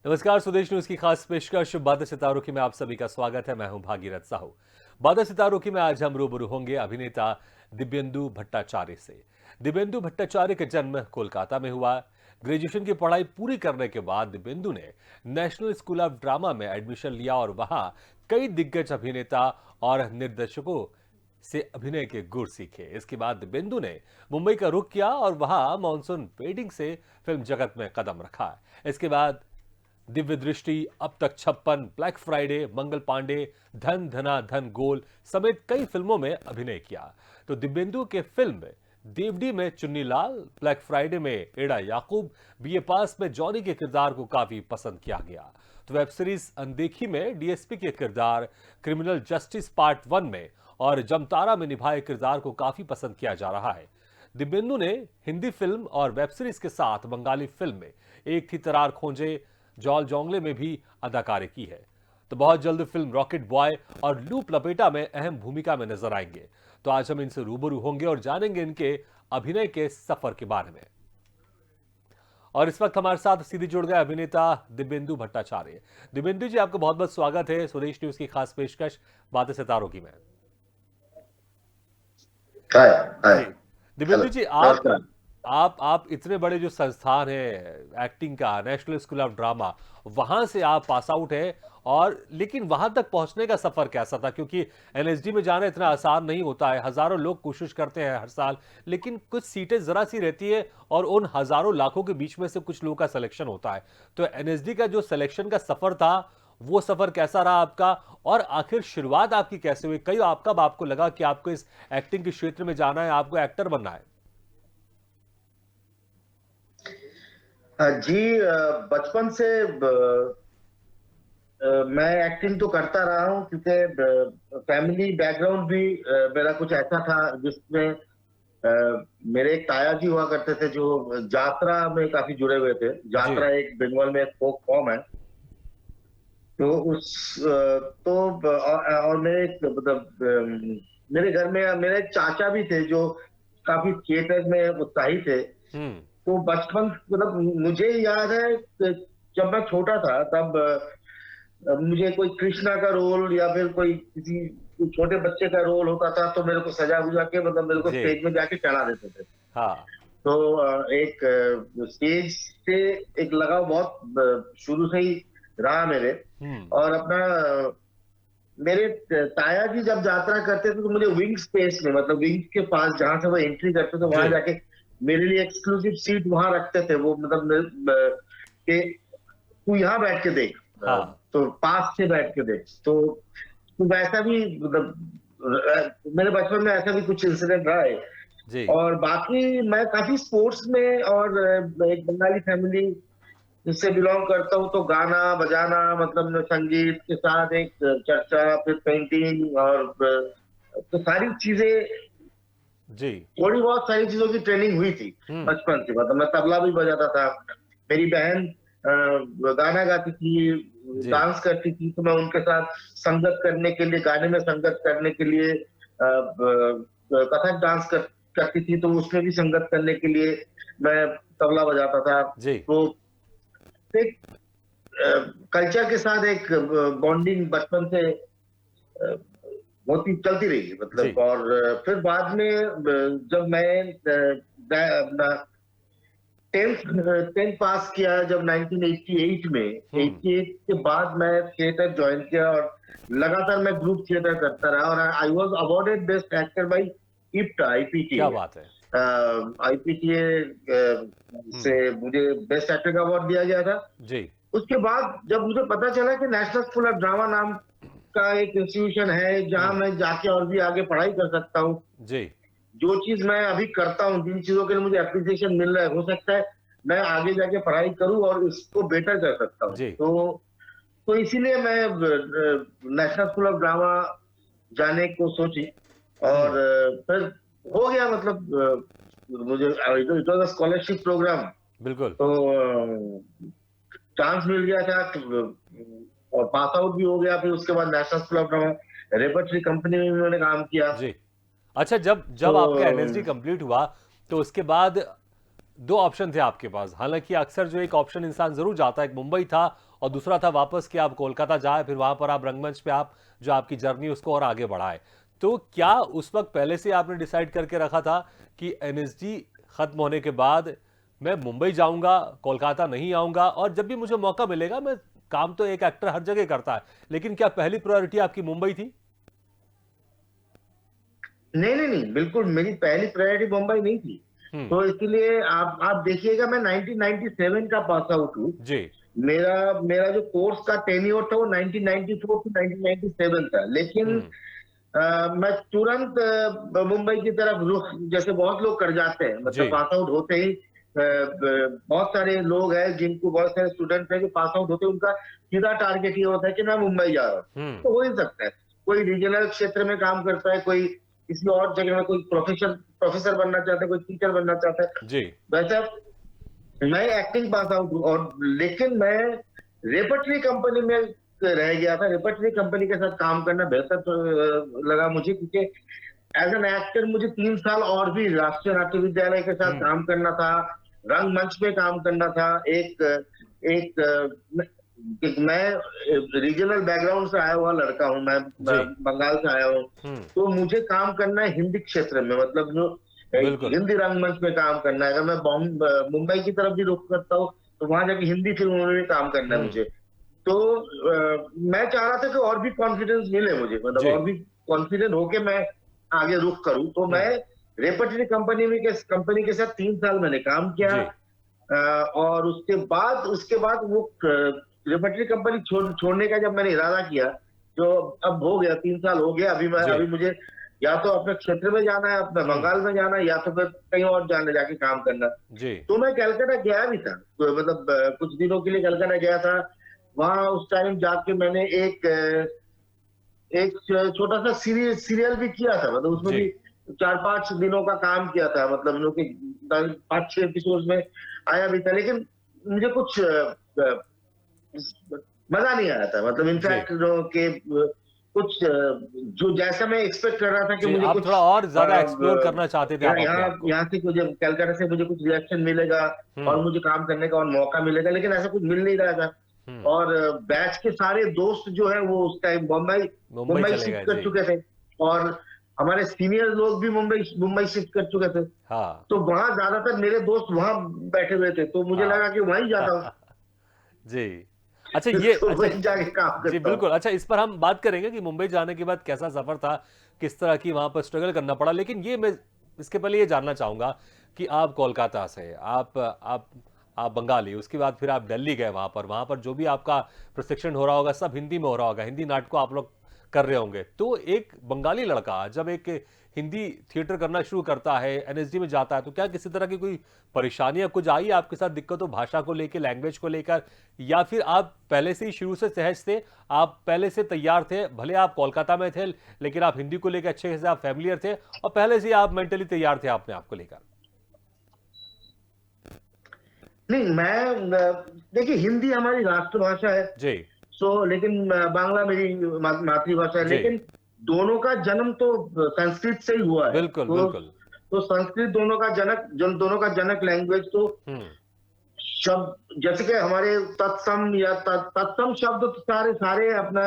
नमस्कार, स्वदेश न्यूज की खास पेशकश बादल सितारों की में आप सभी का स्वागत है। मैं हूं भागीरथ साहू। बादल सितारों की में आज हम रूबरू होंगे अभिनेता दिव्येंदु भट्टाचार्य से। दिव्येंदु भट्टाचार्य का जन्म कोलकाता में हुआ। ग्रेजुएशन की पढ़ाई पूरी करने के बाद दिव्येंदु ने नेशनल स्कूल ऑफ ड्रामा में एडमिशन लिया और वहां कई दिग्गज अभिनेता और निर्देशकों से अभिनय के गुर सीखे। इसके बाद दिव्येंदु ने मुंबई का रुख किया और वहां मॉनसून वेडिंग से फिल्म जगत में कदम रखा। इसके बाद दिव्य दृष्टि, अब तक 56, ब्लैक फ्राइडे, मंगल पांडे, धन धना धन गोल समेत कई फिल्मों में अभिनय किया। तो दिव्येंदु के फिल्म देवडी में चुन्नी लाल, ब्लैक फ्राइडे में एड़ा याकूब, बीए पास में जॉनी के किरदार को काफी पसंद किया गया। तो वेब सीरीज अनदेखी में डीएसपी के किरदार, क्रिमिनल जस्टिस पार्ट 1 में और जमतारा में निभाए किरदार को काफी पसंद किया जा रहा है। दिव्येंदु ने हिंदी फिल्म और वेब सीरीज के साथ बंगाली फिल्म में एक थी तरार खोंजे, जॉल जोंगले में भी अदाकारी की है। तो बहुत जल्द फिल्म रॉकेट बॉय और लूप लपेटा में अहम भूमिका में नजर आएंगे। तो आज हम इनसे रूबरू होंगे और जानेंगे इनके अभिनय के सफर के बारे में। और इस वक्त हमारे साथ सीधे जुड़ गए अभिनेता दिव्येंदु भट्टाचार्य। दिव्येंदु जी, आपका बहुत बहुत स्वागत है स्वदेश न्यूज की खास पेशकश बातें सितारों की में। हाय हाय। जी दिव्येंदु जी, नमस्कार। आप इतने बड़े जो संस्थान है एक्टिंग का, नेशनल स्कूल ऑफ ड्रामा, वहां से आप पास आउट है। और लेकिन वहां तक पहुंचने का सफर कैसा था? क्योंकि एनएसडी में जाना इतना आसान नहीं होता है। हजारों लोग कोशिश करते हैं हर साल, लेकिन कुछ सीटें जरा सी रहती है और उन हजारों लाखों के बीच में से कुछ लोगों का सिलेक्शन होता है। तो एनएसडी का जो सिलेक्शन का सफर था, वो सफर कैसा रहा आपका? और आखिर शुरुआत आपकी कैसे हुई? कई कब आपको लगा कि आपको इस एक्टिंग के क्षेत्र में जाना है, आपको एक्टर बनना है? जी, बचपन से मैं एक्टिंग तो करता रहा हूँ क्योंकि फैमिली बैकग्राउंड भी मेरा कुछ ऐसा था जिसमें मेरे एक ताया जी हुआ करते थे जो जात्रा में काफी जुड़े हुए थे। जी जात्रा एक बंगाल में एक फोक फॉर्म है। तो और मेरे मतलब मेरे घर में मेरे एक चाचा भी थे जो काफी थिएटर में उत्साही थे। हम्म। तो बचपन मतलब मुझे याद है कि जब मैं छोटा था तब मुझे कोई कृष्णा का रोल या फिर कोई छोटे बच्चे का रोल होता था तो मेरे को सजा बुजा के मतलब मेरे को जी। स्टेज में जाके चढ़ा देते थे। हाँ। तो एक स्टेज से एक लगाव बहुत शुरू से ही रहा मेरे। हम्म। और अपना मेरे ताया जी जब यात्रा करते थे तो मुझे विंग स्पेस में मतलब विंग के पास जहां से वो एंट्री करते थे जी। वहां जाके मेरे लिए एक्सक्लूसिव सीट वहां रखते थे। वो मतलब कि तू यहाँ बैठ के देख, हाँ। तो पास से बैठ के देख। तो वैसा भी मतलब मेरे बचपन में ऐसा भी कुछ इंसिडेंट रहा है। जी। और बाकी मैं काफी स्पोर्ट्स में और एक बंगाली फैमिली जिससे बिलोंग करता हूँ तो गाना बजाना मतलब संगीत के साथ एक चर्चा फिर पेंटिंग और तो सारी चीजें जी। थोड़ी बहुत सारी चीजों की ट्रेनिंग हुई थी हम्म। बचपन से। मतलब मैं तबला भी बजाता था। मेरी बहन गाना गाती थी, जी। डांस करती थी, तो मैं उनके साथ संगत करने के लिए गाने में संगत करने के लिए कथक डांस करती थी तो उसमें भी संगत करने के लिए मैं तबला बजाता था। जी। तो एक कल्चर के साथ एक बॉन्डिंग बचपन से होती चलती रही जी। मतलब। और फिर बाद में जब मैं अपना टेंथ पास किया जब 1988 में, हम्म। 88 के बाद मैं थिएटर ज्वाइन किया और लगातार मैं ग्रुप थिएटर करता रहा। और I was awarded best actor by IPTA क्या आईपीटीए। बात है! आईपीटीए से हम्म। मुझे बेस्ट एक्टर का अवार्ड दिया गया था। जी। उसके बाद जब मुझे पता चला कि नेशनल स्कूल ऑफ ड्रामा नाम का एक इंस्टीट्यूशन है जहां हम्म। मैं जाके और भी आगे पढ़ाई कर सकता हूँ, जी। जो चीज मैं अभी करता हूँ जिन चीजों के लिए मुझे एप्रिसिएशन मिल रहा है, हो सकता है मैं आगे जाके पढ़ाई करूँ और इसको बेटर कर सकता हूँ। जी। तो इसीलिए मैं नेशनल स्कूल ऑफ ड्रामा जाने को सोची। और हम्म। फिर हो गया मतलब मुझे it was a scholarship program. बिल्कुल। तो चांस मिल गया था और पास आउट भी हो गया। फिर उसके बाद national school of drama repertory company में भी मैंने काम किया। जी। अच्छा, जब तो जब आपका एनएसडी कंप्लीट हुआ, तो उसके बाद दो ऑप्शन थे आपके पास। हालांकि अक्सर जो एक ऑप्शन इंसान जरूर जाता है, एक मुंबई था और दूसरा था वापस कि आप कोलकाता जाए, फिर वहां पर आप रंगमंच पे आप जो आपकी जर्नी उसको और आगे बढ़ाए। तो क्या उस वक्त पहले से आपने डिसाइड करके रखा था कि एनएसडी खत्म होने के बाद मैं मुंबई जाऊंगा, कोलकाता नहीं आऊंगा, और जब भी मुझे मौका मिलेगा मैं काम तो एक एक्टर हर जगह करता है, लेकिन क्या पहली प्रायोरिटी आपकी मुंबई थी? नहीं नहीं नहीं, बिल्कुल मेरी पहली प्रायोरिटी मुंबई नहीं थी। हम्म। तो इसलिए आप देखिएगा, मैं 1997 का पास आउट हूँ। जी। मेरा मेरा जो कोर्स का टेन्योर था वो 1994 टू 1997 था, लेकिन हम्म। मैं तुरंत मुंबई की तरफ रुख, जैसे बहुत लोग कर जाते हैं, मतलब जी। पास आउट होते ही बहुत सारे लोग हैं जिनको, बहुत सारे स्टूडेंट हैं जो पास आउट होते हैं, उनका सीधा टारगेट ये होता है कि मैं मुंबई जा रहा हूँ। हम्म। तो हो ही सकता है, कोई रीजनल क्षेत्र में काम करता है, कोई किसी और जगह में, कोई प्रोफेसर बनना चाहता है, कोई टीचर बनना चाहता है। जी। वैसे मैं एक्टिंग पास आउट हूँ, और लेकिन मैं रेपर्टरी कंपनी में रह गया था। रेपर्टरी कंपनी के साथ काम करना बेहतर लगा मुझे, क्योंकि एज एन एक्टर मुझे 3 साल और भी राष्ट्रीय नाट्य विद्यालय के साथ काम करना था, रंगमंच पे काम करना था। मैं रीजनल बैकग्राउंड से आया हुआ लड़का हूँ, मैं जी। बंगाल से आया हूँ। तो मुझे काम करना है हिंदी क्षेत्र में, मतलब जो बिल्कुल। हिंदी रंगमंच में काम करना है। अगर मैं मुंबई की तरफ भी रुख करता हूँ तो वहां जाके हिंदी फिल्मों में भी काम करना है मुझे। तो मैं चाह रहा था कि और भी कॉन्फिडेंस मिले मुझे, मतलब जी। और भी कॉन्फिडेंट होके मैं आगे रुख करूं। तो मैं रेपर्टरी कंपनी के साथ 3 साल मैंने काम किया। जी। और उसके बाद वो रेपर्टरी कंपनी छोड़ने का जब मैंने इरादा किया, जो अब हो गया, 3 साल हो गया, जी। अभी मुझे या तो अपने क्षेत्र में जाना है, अपने बंगाल में जाना है, या तो फिर कहीं और जाके काम करना। जी। तो मैं कलकत्ता गया भी था, तो मतलब कुछ दिनों के लिए कलकत्ता गया था। वहां उस टाइम जाके मैंने एक छोटा सा सीरियल भी किया था, मतलब उसमें जी। भी 4-5 दिनों का काम किया था, मतलब इन लोग के 5-6 एपिसोड में आया भी था। लेकिन मुझे कुछ मजा नहीं आया था, मतलब जी। इनफैक्ट के कुछ जो जैसा मैं एक्सपेक्ट कर रहा था कि जी, मुझे आप कुछ थोड़ा और ज्यादा एक्सप्लोर करना चाहते थे आप अपने यहाँ आप को। यहाँ से मुझे कलकत्ता से मुझे कुछ रिएक्शन मिलेगा और मुझे काम करने का और मौका मिलेगा, लेकिन ऐसा कुछ मिल नहीं रहा था। और बैच के सारे दोस्त जो है वो उस टाइम मुंबई मुंबई चले शिफ्ट गए। कर जी। चुके थे, और हमारे सीनियर लोग भी मुंबई शिफ्ट कर चुके थे। हाँ। तो वहां ज्यादातर मेरे दोस्त वहां बैठे हुए थे, तो मुझे लगा हाँ। कि वहीं जाता हूँ। जी। अच्छा ये तो अच्छा। वहीं जाके काम जी करता हूँ। बिल्कुल। अच्छा, इस पर हम बात करेंगे कि मुंबई जाने के बाद कैसा सफर था, किस तरह की वहां पर स्ट्रगल करना पड़ा, लेकिन ये मैं इसके पहले ये जानना चाहूंगा कि आप कोलकाता से आप बंगाली, उसके बाद फिर आप दिल्ली गए, वहां पर जो भी आपका प्रशिक्षण हो रहा होगा सब हिंदी में हो रहा होगा, हिंदी नाटक आप लोग कर रहे होंगे। तो एक बंगाली लड़का जब एक हिंदी थिएटर करना शुरू करता है, एनएसडी में जाता है, तो क्या किसी तरह की कोई परेशानियां कुछ आई आपके साथ, दिक्कतों, भाषा को लेकर, लैंग्वेज को लेकर, या फिर आप पहले से ही शुरू से सहज थे, आप पहले से तैयार थे, भले आप कोलकाता में थे लेकिन आप हिंदी को लेकर अच्छे से आप फैमिलियर थे और पहले से ही आप मेंटली तैयार थे अपने आप को लेकर? नहीं, देखिए, हिंदी हमारी राष्ट्रभाषा है। जी। लेकिन बांग्ला मेरी मातृभाषा है, जी। लेकिन दोनों का जन्म तो संस्कृत से ही हुआ है। बिल्कुल तो बिल्कुल। तो संस्कृत दोनों का जनक लैंग्वेज। तो हम्म। शब्द जैसे कि हमारे तत्सम या तत्सम शब्द तो सारे सारे अपना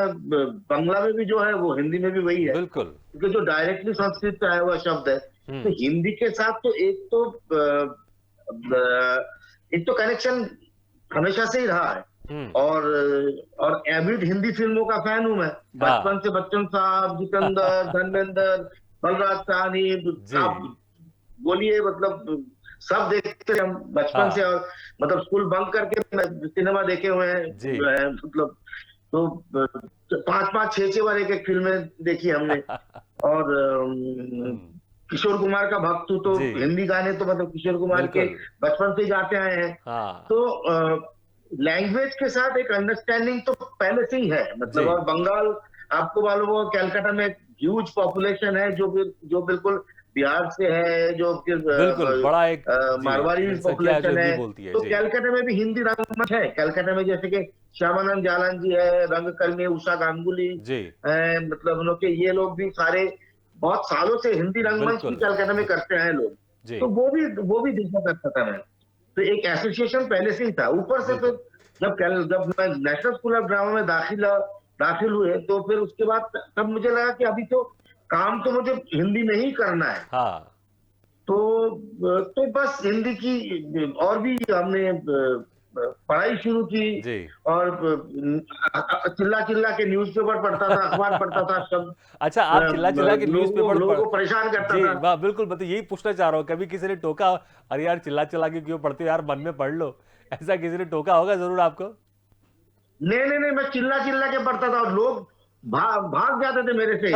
बांग्ला में भी जो है वो हिंदी में भी वही है, बिल्कुल। क्योंकि जो डायरेक्टली संस्कृत से आया हुआ शब्द है। तो हिंदी के साथ तो एक तो कनेक्शन हमेशा से ही रहा है। और एविड हिंदी फिल्मों का फैन हूं मैं, बचपन से। बच्चन साहब, जितेंद्र, धर्मेंद्र, बलराज साहनी, आप बोलिए, मतलब सब देखते हैं हम बचपन से। और मतलब स्कूल बंक करके सिनेमा देखे हुए हैं, मतलब तो 5-5, 6-6 बार एक फिल्में देखी हमने। और किशोर कुमार का भक्त हूं, तो हिंदी गाने तो मतलब किशोर कुमार के बचपन से ही गाते आए हैं। तो लैंग्वेज के साथ एक अंडरस्टैंडिंग तो पहले से ही है, मतलब। और बंगाल, आपको मालूम हो, कलकत्ता में ह्यूज पॉपुलेशन है जो बिल्कुल बिहार से है, जो बिल्कुल बड़ा एक मारवाड़ी पॉपुलेशन है। है। तो कलकत्ता में भी हिंदी रंगमंच है। कलकत्ता में जैसे कि श्यामानंद जालान जी है, रंगकर्मी उषा गांगुली, मतलब उन लोग के, ये लोग भी सारे बहुत सालों से हिंदी रंगमंच भी कलकत्ता में करते हैं लोग। तो वो भी देखा करता था मैं। तो एक एसोसिएशन पहले से ही था। ऊपर से फिर जब मैं नेशनल स्कूल ऑफ ड्रामा में दाखिल हुए, तो फिर उसके बाद तब मुझे लगा कि अभी तो काम तो मुझे हिंदी में ही करना है। हाँ तो बस हिंदी की और भी हमने पढ़ाई शुरू की, जी। और चिल्ला चिल्ला के न्यूज़पेपर पढ़ता था, अखबार पढ़ता था, सब अच्छा, आप चिल्ला चिल्ला के न्यूज़पेपर लोगों को परेशान करता जी, था। वाह, बिल्कुल, मतलब यही पूछना चाह रहा हूँ, कभी किसी ने टोका, अरे यार चिल्ला चिल्ला के क्यों पढ़ते हो यार, मन में पढ़ लो, ऐसा किसी ने टोका होगा जरूर आपको? नहीं, मैं चिल्ला चिल्ला के पढ़ता था, और लोग भाग जाते थे मेरे से।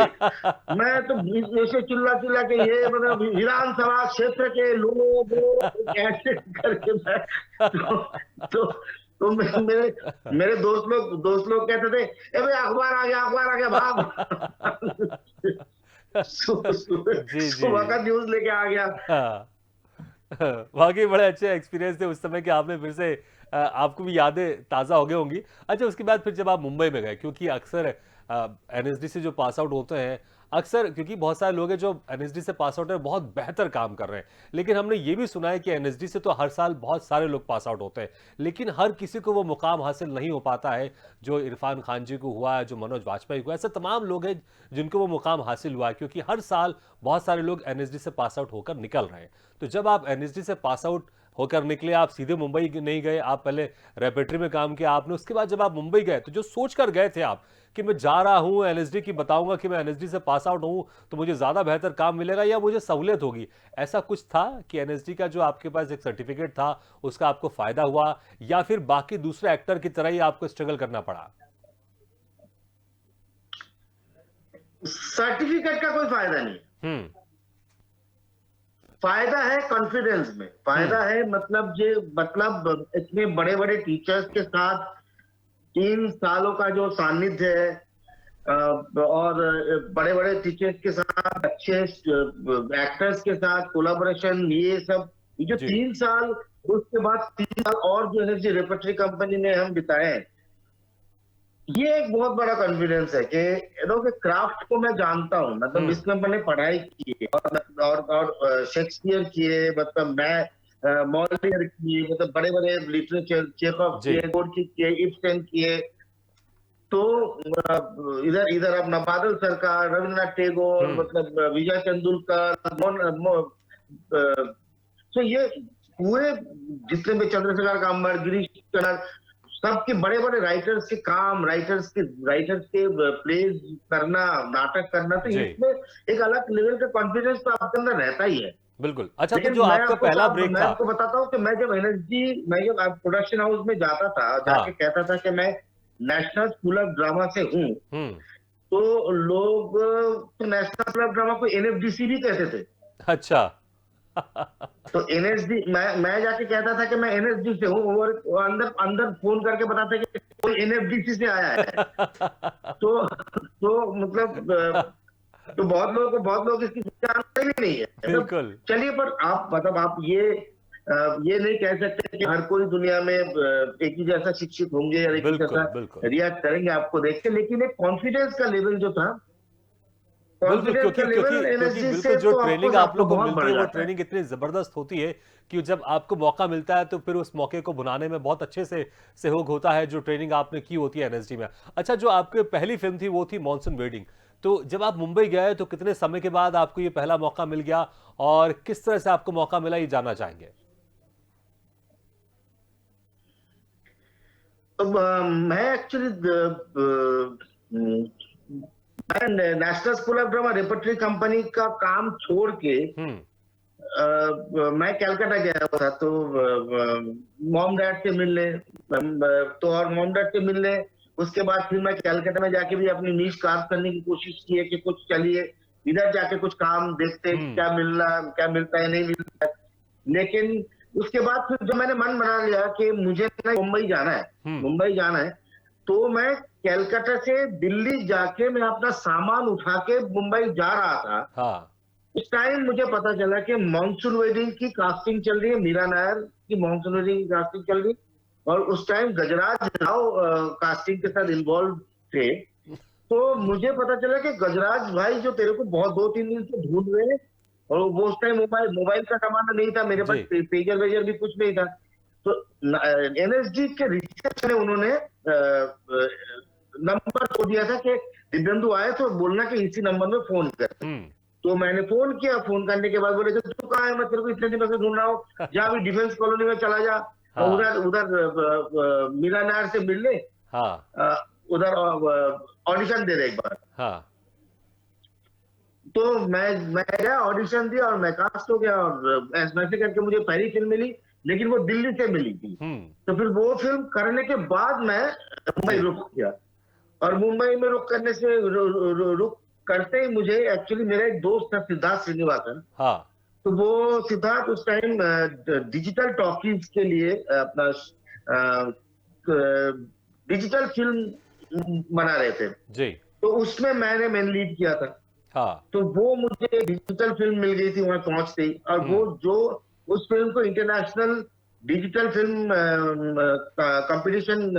मैं तो ऐसे चिल्ला चिल्ला के, ये मतलब विधानसभा क्षेत्र के लोग ऐसे करके मैं, तो तो मेरे दोस्त लोग कहते थे, ए भाई अखबार आ गया, भाग। जी जी। सुबह का न्यूज लेके आ गया। हाँ। वाकई बड़े अच्छे एक्सपीरियंस थे उस समय कि आपने फिर से आपको भी यादें ताज़ा हो गई होंगी। अच्छा, उसके बाद फिर जब आप मुंबई में गए, क्योंकि अक्सर एनएसडी से जो पास आउट होते हैं, अक्सर क्योंकि बहुत सारे लोग हैं जो एनएसडी से पास आउट है बहुत बेहतर काम कर रहे हैं, लेकिन हमने ये भी सुना है कि एनएसडी से तो हर साल बहुत सारे लोग पास आउट होते हैं, लेकिन हर किसी को वो मुकाम हासिल नहीं हो पाता है जो इरफान खान जी को हुआ है, जो मनोज वाजपेयी को, ऐसे तमाम लोग हैं जिनको वो मुकाम हासिल हुआ है, क्योंकि हर साल बहुत सारे लोग एनएसडी से पास आउट होकर निकल रहे हैं। तो जब आप एनएसडी से पास आउट होकर निकले, आप सीधे मुंबई नहीं गए, आप पहले रेपेट्री में काम किया आपने, उसके बाद जब आप मुंबई गए तो जो सोच कर गए थे आप कि मैं जा रहा हूं एनएसडी की, बताऊंगा कि मैं एनएसडी से पास आउट हूं तो मुझे ज्यादा बेहतर काम मिलेगा या मुझे सहूलियत होगी, ऐसा कुछ था कि एनएसडी का जो आपके पास एक सर्टिफिकेट था उसका आपको फायदा हुआ, या फिर बाकी दूसरे एक्टर की तरह ही आपको स्ट्रगल करना पड़ा? सर्टिफिकेट का कोई फायदा नहीं। हम्म। फायदा है कॉन्फिडेंस में, फायदा है मतलब इतने बड़े बड़े टीचर्स के साथ 3 सालों का जो सानिध्य है, और बड़े बड़े टीचर्स के साथ, अच्छे एक्टर्स के साथ कोलाबोरेशन, ये सब, ये जो जी 3 साल, उसके बाद 3 साल और जो है रेपर्टरी कंपनी में हम बिताए हैं, ये एक बहुत बड़ा कॉन्फिडेंस है कि क्राफ्ट को मैं जानता हूँ, मतलब इसमें मैंने पढ़ाई की है, और शेक्सपियर किए, मतलब मैं मॉलियर किए, मतलब बड़े बड़े लिटरेचर, चेखव जी। किए, गोरकी किए, इब्सन किए, तो इधर अपना बादल सरकार, रविन्द्रनाथ टैगोर, मतलब विजय तेंदुलकर, तो ये पूरे जितने भी, चंद्रशेखर कामत, गिरीश कर्नाड, सबके बड़े बड़े राइटर्स के काम, राइटर्स के प्लेज करना, नाटक करना, तो जी इसमें एक अलग लेवल का कॉन्फिडेंस तो आपके अंदर रहता ही है। बिल्कुल। अच्छा, तो लेकिन जो आपका पहला ब्रेक मैं था। आपको बताता हूँ कि मैं जब प्रोडक्शन हाउस में जाता था, जाके कहता था कि मैं नेशनल स्कूल ऑफ ड्रामा से हूँ, तो लोग तो नेशनल स्कूल ऑफ ड्रामा को एनएफडीसी भी कहते थे। अच्छा। तो एनएसडी, मैं जाके कहता था कि मैं एनएसडी से हूँ, और अंदर फोन करके बताते कि कोई एनएफडीसी से आया है। तो मतलब तो बहुत लोग इसकी जानकारी भी नहीं है। बिल्कुल। चलिए, पर आप मतलब आप ये नहीं कह सकते कि हर कोई दुनिया में एक ही जैसा शिक्षित होंगे या एक ही बिल्कुल जैसा बिल्कुल रिएक्ट करेंगे आपको देख के, लेकिन एक कॉन्फिडेंस का लेवल जो था, बिल्कुल, कॉन्फिडेंस क्योंकि का क्योंकि लेवल क्योंकि एनएसजी बिल्कुल से जो तो ट्रेनिंग आप आपको लोग को बहुत मिलती बढ़ है वो जाता है। ट्रेनिंग इतनी जबरदस्त होती है कि जब आपको मौका मिलता है तो फिर उस मौके को बुलाने में बहुत अच्छे से सहयोग होता है, जो ट्रेनिंग आपने की होती है एनएसडी में। अच्छा, जो आपकी पहली फिल्म थी वो थी मॉनसून वेडिंग, तो जब आप मुंबई गए तो कितने समय के बाद आपको ये पहला मौका मिल गया और किस तरह से आपको मौका मिला, ये जानना चाहेंगे? तो मैं एक्चुअली मैं national school of drama repertory company का काम छोड़ के मैं कलकत्ता गया हुआ था, तो मॉम डैड से मिलने, और मॉम डैड से मिलने, उसके बाद फिर मैं कलकत्ता में जाके भी अपनी नीश कार्व करने की कोशिश की है कि कुछ चलिए इधर जाके कुछ काम देखते हैं, क्या मिलता है नहीं मिलता है। लेकिन उसके बाद फिर जब मैंने मन बना लिया कि मुझे मुंबई जाना है, तो मैं कलकत्ता से दिल्ली जाके मैं अपना सामान उठा के मुंबई जा रहा था। हाँ। उस टाइम मुझे पता चला कि मॉनसून वेडिंग की कास्टिंग चल रही है, मीरा नायर की मॉनसून वेडिंग की कास्टिंग चल रही है, और उस टाइम गजराज राव कास्टिंग के साथ इन्वॉल्व थे। तो मुझे पता चला कि गजराज भाई जो तेरे को बहुत 2-3 दिन से ढूंढ रहे हैं, और वो उस टाइम मोबाइल का जमाना नहीं था, मेरे पास पेजर वेजर भी कुछ नहीं था। तो एनएसडी के रिसेप्शन में उन्होंने नंबर को दिया था कि दिव्येंदु आए तो बोलना कि इसी नंबर में फोन कर। तो मैंने फोन किया, फोन करने के बाद बोले तू कहाँ है, मैं तेरे को इतने दिनों से ढूंढ रहा हूँ, जहाँ भी डिफेंस कॉलोनी में चला जा, हाँ। उधर मीरा नहर से मिल ले, हाँ। उधर ऑडिशन दे दे एक बार। हाँ। तो मैं गया, ऑडिशन दिया और मैं कास्ट हो गया, और ऐसे करके मुझे पहली फिल्म मिली, लेकिन वो दिल्ली से मिली थी। तो फिर वो फिल्म करने के बाद मैं मुंबई रुक किया, और मुंबई में रुक करने से रुक करते ही मुझे एक्चुअली मेरा एक दोस्त था सिद्धार्थ श्रीनिवासन। हाँ। तो वो सिद्धार्थ उस टाइम डिजिटल टॉकीज के लिए अपना डिजिटल फिल्म बना रहे थे जी। तो उसमें मैंने मेन लीड किया था। हाँ। तो वो मुझे डिजिटल फिल्म मिल गई थी वहां पहुंचते ही, और वो जो उस फिल्म को इंटरनेशनल डिजिटल फिल्म कंपटीशन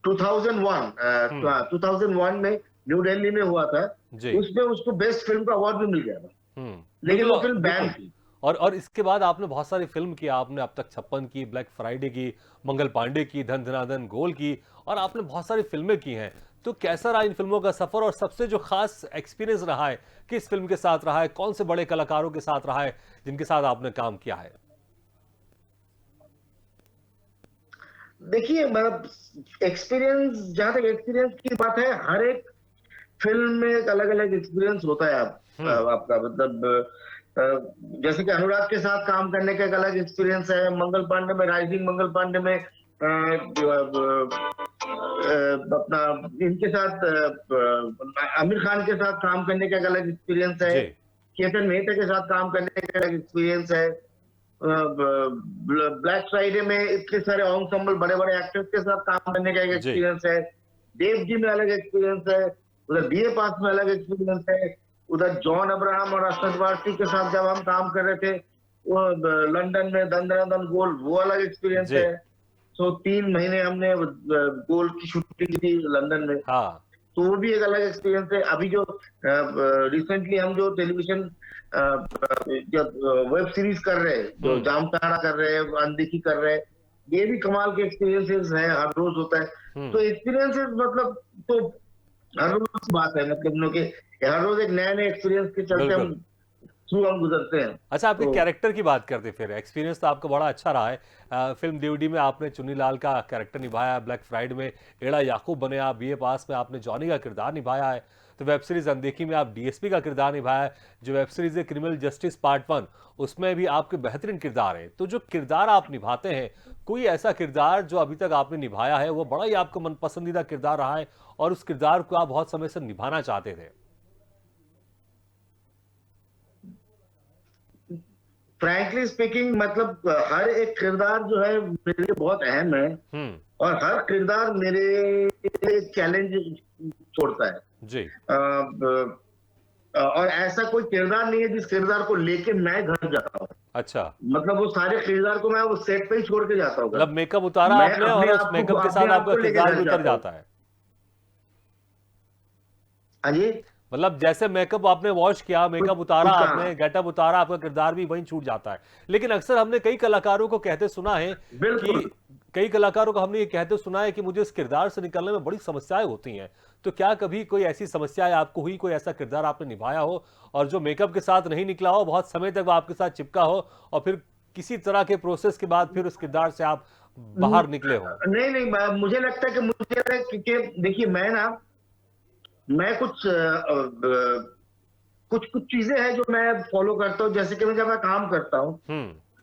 2001 में न्यू दिल्ली में हुआ था, उसमें उसको बेस्ट फिल्म का अवार्ड भी मिल गया था, लेकिन वो फिल्म बैन थी। और इसके बाद आपने बहुत सारी फिल्म की, आपने अब तक 56 की, ब्लैक फ्राइडे की, मंगल पांडे की, धन धनाधन गोल की, और आपने बहुत सारी फिल्में की हैं। तो कैसा रहा इन फिल्मों का सफर, और सबसे जो खास एक्सपीरियंस रहा है किस फिल्म के साथ रहा है, कौन से बड़े कलाकारों के साथ रहा है जिनके साथ आपने काम किया है? देखिए मतलब एक्सपीरियंस, जहां तक एक्सपीरियंस की बात है, हर एक फिल्म में एक अलग अलग एक्सपीरियंस होता है आपका मतलब जैसे कि अनुराग के साथ काम करने का एक अलग एक्सपीरियंस है, मंगल पांडे में, राइजिंग मंगल पांडे में अपना इनके साथ आमिर खान के साथ काम करने का एक अलग एक्सपीरियंस है, केतन मेहता के साथ काम करने का अलग एक्सपीरियंस है, ब्लैक फ्राइडे में इतने सारे एंसेम्बल बड़े बड़े एक्टर्स के साथ काम करने का एक एक्सपीरियंस है, देव जी में अलग एक्सपीरियंस है, उधर बीए पास में अलग एक्सपीरियंस है, उधर जॉन अब्राहम और असद वारसी के साथ जब हम काम कर रहे थे वो लंदन में धन धनाधन गोल, वो अलग एक्सपीरियंस है। तो 3 महीने हमने गोल की शूटिंग की थी लंदन में, तो वो भी एक अलग एक्सपीरियंस है। अभी जो रिसेंटली हम जो टेलीविजन वेब सीरीज कर रहे हैं, जो जामताड़ा कर रहे हैं, अनदेखी कर रहे हैं, ये भी कमाल के एक्सपीरियंसेस हैं, हर रोज होता है। तो एक्सपीरियंसेस मतलब तो हर रोज की बात है, मतलब कि हर रोज एक नए नए एक्सपीरियंस के चलते हम गुजरते हैं। अच्छा, आपके कैरेक्टर की बात करते फिर, एक्सपीरियंस तो आपका बड़ा अच्छा रहा है। फिल्म डीओडी में आपने चुन्नी लाल का कैरेक्टर निभाया, ब्लैक फ्राइडे में एड़ा याकूब बने आप, बीए पास में आपने जॉनी का किरदार निभाया है, तो वेब सीरीज अनदेखी में आप डीएसपी का किरदार निभाया है, जो वेब सीरीज है क्रिमिनल जस्टिस पार्ट 1, उसमें भी आपके बेहतरीन किरदार है। तो जो किरदार आप निभाते हैं, कोई ऐसा किरदार जो अभी तक आपने निभाया है वो बड़ा ही आपका मन पसंदीदा किरदार रहा है, और उस किरदार को आप बहुत समय से निभाना चाहते थे? फ्रैंकली स्पीकिंग मतलब हर एक किरदार जो है मेरे लिए बहुत अहम है, और हर किरदार मेरे लिए चैलेंज छोड़ता है जी। और ऐसा कोई किरदार नहीं है जिस किरदार को लेके मैं घर जाता हूँ। अच्छा, मतलब वो सारे किरदार को मैं वो सेट पे ही छोड़ के जाता हूँ। मतलब मेकअप उतारा आपने और उस मेकअप के साथ आपका किरदार भी उतर जाता है। हाँ जी, मतलब जैसे मेकअप आपने वॉश किया, मेकअप उतारा आपने, गेटअप उतारा, आपका किरदार भी वहीं छूट जाता है। लेकिन अक्सर हमने कई कलाकारों को कहते सुना है कि मुझे इस किरदार से निकलने में बड़ी समस्याएं होती हैं। तो क्या कभी कोई ऐसी समस्याएं आपको हुई, कोई ऐसा किरदार आपने निभाया हो और जो मेकअप के साथ नहीं निकला हो, बहुत समय तक वो आपके साथ चिपका हो, और फिर किसी तरह के प्रोसेस के बाद फिर उस किरदार से आप बाहर निकले हो? नहीं, मुझे लगता है कि देखिए मैं कुछ चीजें हैं जो मैं फॉलो करता हूँ। जैसे कि जब मैं काम करता हूँ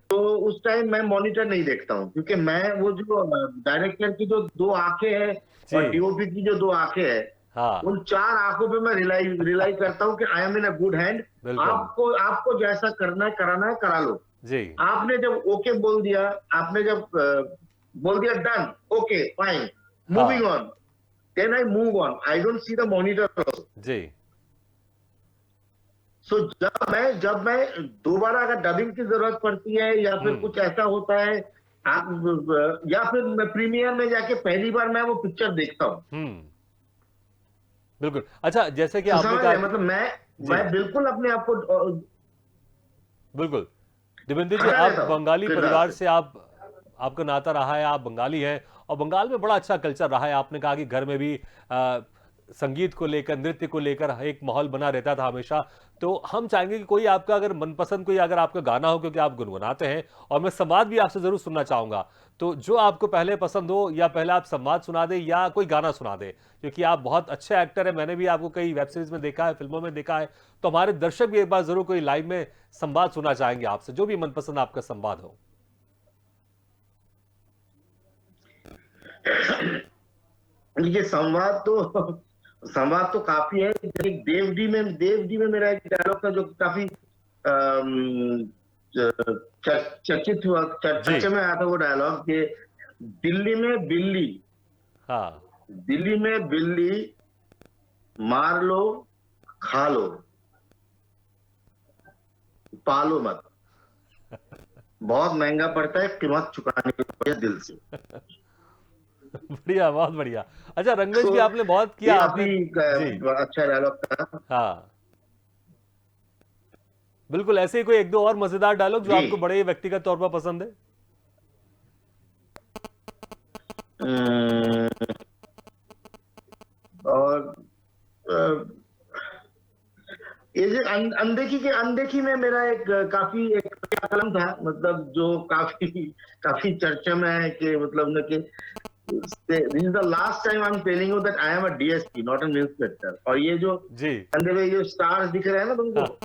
तो उस टाइम मैं मॉनिटर नहीं देखता हूँ, क्योंकि मैं वो जो डायरेक्टर की जो 2 आंखें हैं और डीओपी की जो 2 आंखें हैं, उन 4 आंखों पे मैं रिलाई करता हूँ कि I am in a good hand. आपको जैसा करना है कराना है, करा लो जी। आपने जब ओके बोल दिया, आपने जब बोल दिया done, okay fine, moving on, then I move on. I don't see the monitor also. जी। So जब मैं दोबारा अगर डबिंग की जरूरत पड़ती है या फिर कुछ ऐसा होता है, या फिर मैं प्रीमियर में जाके पहली बार मैं वो पिक्चर देखता हूँ। बिल्कुल। अच्छा, जैसे कि आपने कहा, मतलब मैं बिल्कुल अपने आप को बिल्कुल दिव्येंदु जी, हटा आप देता हूँ बंगाली किरदार परिवार से। से आपका नाता रहा है, आप बंगाली हैं और बंगाल में बड़ा अच्छा कल्चर रहा है। आपने कहा कि घर में भी संगीत को लेकर, नृत्य को लेकर एक माहौल बना रहता था हमेशा। तो हम चाहेंगे कि कोई आपका अगर मनपसंद कोई अगर आपका गाना हो, क्योंकि आप गुनगुनाते हैं और मैं संवाद भी आपसे जरूर सुनना चाहूंगा। तो जो आपको पहले पसंद हो, या पहले आप संवाद सुना दे या कोई गाना सुना दे, क्योंकि आप बहुत अच्छे एक्टर हैं। मैंने भी आपको कई वेब सीरीज में देखा है, फिल्मों में देखा है। तो हमारे दर्शक भी एक बार जरूर कोई लाइव में संवाद सुनना चाहेंगे आपसे, जो भी मनपसंद आपका संवाद हो। ये संवाद तो काफी है। एक देवडी में मेरा एक डायलॉग था जो काफी अम, चर्चित हुआ, जी। चर्चा में आया था वो डायलॉग कि दिल्ली में बिल्ली हाँ। दिल्ली में बिल्ली मार लो, खा लो, पालो मत, बहुत महंगा पड़ता है, कीमत चुकानी पड़ती है दिल से। बढ़िया, बहुत बढ़िया। अच्छा, रंगमंच तो भी आपने बहुत ये किया आपने। काफी जी। अच्छा डायलॉग था। हाँ, बिल्कुल। ऐसे ही कोई एक दो और मजेदार डायलॉग जो जी। आपको बड़े ही व्यक्तिगत तौर पर पसंद है। अम, और अ, ये जो अनदेखी में मेरा एक कलम था, मतलब जो काफी काफी चर्चा में है कि मतलब न कि this is the last time I am telling you that I am a DSP not an inspector. और ये जो जी। अंधे में जो स्टार्स दिख रहे हैं ना तुमको, हाँ।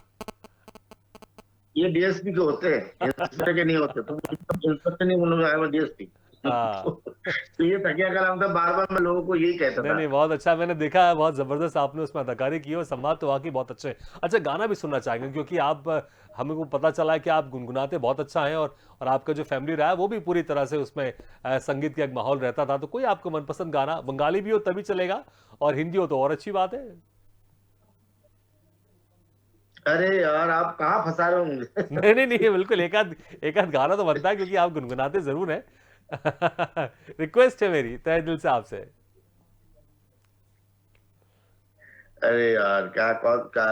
ये डीएसपी के होते हैं, इंस्पेक्टर के नहीं होते। तुम इंस्पेक्टर नहीं बोलोगे, आई एम अ डीएसपी। हाँ। तो ये तकिया कलाम था, बार बार मैं लोगों को यही कहता नहीं था। नहीं, बहुत अच्छा। मैंने देखा है, बहुत जबरदस्त आपने उसमें अदाकारी की और संवाद तो वाकई बहुत अच्छे हैं। अच्छा, गाना भी सुनना चाहेंगे, क्योंकि आप हमें को पता चला है कि आप गुनगुनाते बहुत अच्छा हैं, और आपका जो फैमिली रहा है वो भी पूरी तरह से उसमें संगीत का एक माहौल रहता था। तो कोई आपको मनपसंद गाना, बंगाली भी हो तभी चलेगा और हिंदी हो तो और अच्छी बात है। अरे यार, आप कहाँ फंसा रहे हो मुझे? नहीं नहीं नहीं, बिल्कुल एक आध गाना तो बनता है, क्योंकि आप गुनगुनाते जरूर हैं। रिक्वेस्ट है मेरी तहे दिल से आपसे। अरे यार, क्या कौन का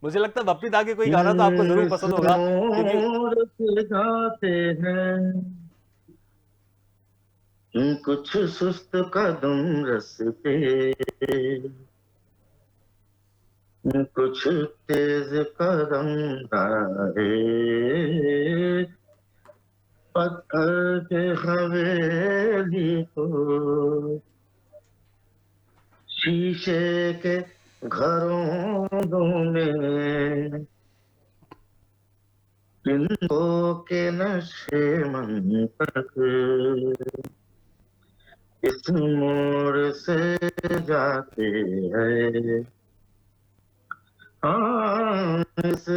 मुझे लगता है बप्पी दा के कोई गाना तो आपको जरूर इस पसंद होगा, क्योंकि मोर पे गाते हैं कुछ सुस्त कदम रस्ते, कुछ तेज कदम राहे, पत्थर के हवेली को शीशे के घरों में, बिंदुओं के नशे मन तक इस मोड़ से जाते हैं, हाँ इस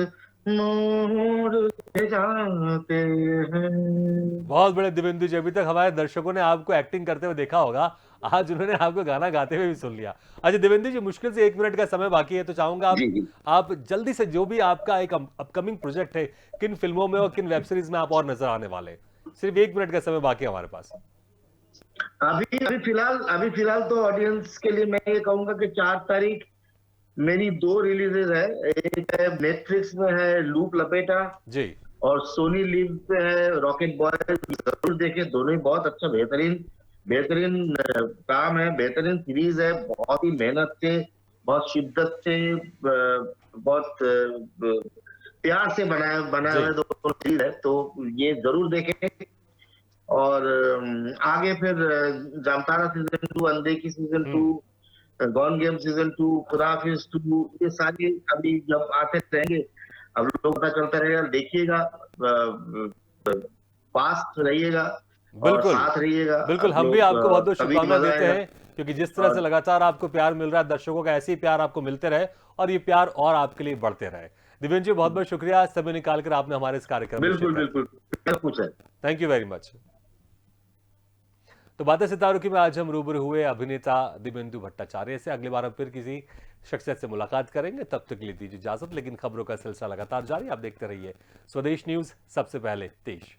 मोड़ से जाते हैं। बहुत बड़े दिव्येंदु जी, अभी तक हमारे दर्शकों ने आपको एक्टिंग करते हुए देखा होगा, आज उन्होंने आपको गाना गाते हुए भी सुन लिया। अच्छा दिव्येंदु जी, मुश्किल से 1 मिनट का समय बाकी है, तो चाहूंगा जी जी। आप जल्दी से, जो भी आपका एक अपकमिंग प्रोजेक्ट है, किन फिल्मों में और किन वेब सीरीज में आप और नजर आने वाले हैं। सिर्फ 1 मिनट का समय बाकी है हमारे पास। अभी फिलहाल तो ऑडियंस के लिए मैं ये कहूंगा कि 4 तारीख मेरी 2 रिलीजेज है। एक है नेटफ्लिक्स में है लूप लपेटा, जी। और सोनी लिव पे है रॉकेट बॉय। जरूर देखें, दोनों ही बहुत अच्छा बेहतरीन बेहतरीन काम है, बेहतरीन सीरीज है। बहुत ही मेहनत से, बहुत शिद्दत से, बहुत प्यार से बनाया जी। हुआ दो सीरीज है, तो ये जरूर देखें। और आगे फिर जामतारा सीजन 2, अंधे की सीजन 2, हम्म। गॉन गेम सीजन 2, खुदाफिज 2, ये सारी अभी जब आते रहेंगे, अब लोग पता चलता रहेगा। देखिएगा, पास रहिएगा और बिल्कुल साथ रहिएगा। बिल्कुल, अब हम भी लोग आपको बहुत बहुत तभी शुभकामनाएं मजा देते आएगा। हैं, क्योंकि जिस तरह से और लगातार आपको प्यार मिल रहा है दर्शकों का, ऐसे ही प्यार आपको मिलते रहे और ये प्यार और आपके लिए बढ़ते रहे। दिव्येंदु जी, बहुत बहुत शुक्रिया, समय निकालकर आपने हमारे इस कार्यक्रम में बिल्कुल शिरकत की। बिल्कुल, सब कुछ है। Thank you very much. तो बातें सितारों की में आज हम रूबरू हुए अभिनेता दिव्येंदु भट्टाचार्य से। अगली बार हम फिर किसी शख्सियत से मुलाकात करेंगे, तब तक के लिए दीजिए इजाजत। लेकिन खबरों का सिलसिला लगातार जारी, आप देखते रहिए स्वदेश न्यूज, सबसे पहले देश।